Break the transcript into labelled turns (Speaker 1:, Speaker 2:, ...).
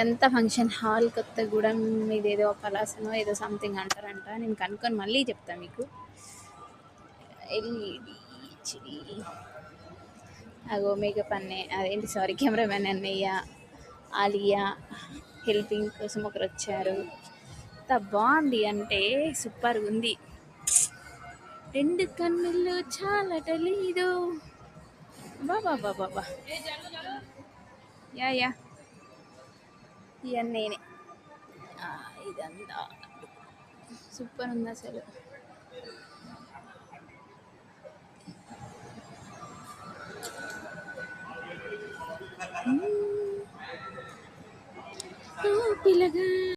Speaker 1: ఎంత function hall Kothagudem ఇదేదో పలాసనో ఏదో సంథింగ్ అంటారంట. నేను కనుక్కొని మళ్ళీ చెప్తా మీకు. ఎల్ఈడి హెచ్డి అగో మేకప్ అదేంటి సారీ కెమెరామెన్ అన్నయ్య ఆలియా హెల్పింగ్ కోసం ఒకరు వచ్చారు. ఎంత బాగుంది అంటే సూపర్గా ఉంది. రెండు కన్నులు చాలటలేదు. బాబా బాబా బా యా యా ఇవన్నీ నేనే. ఇదంతా సూపర్ ఉంది అసలు. పిల్లగా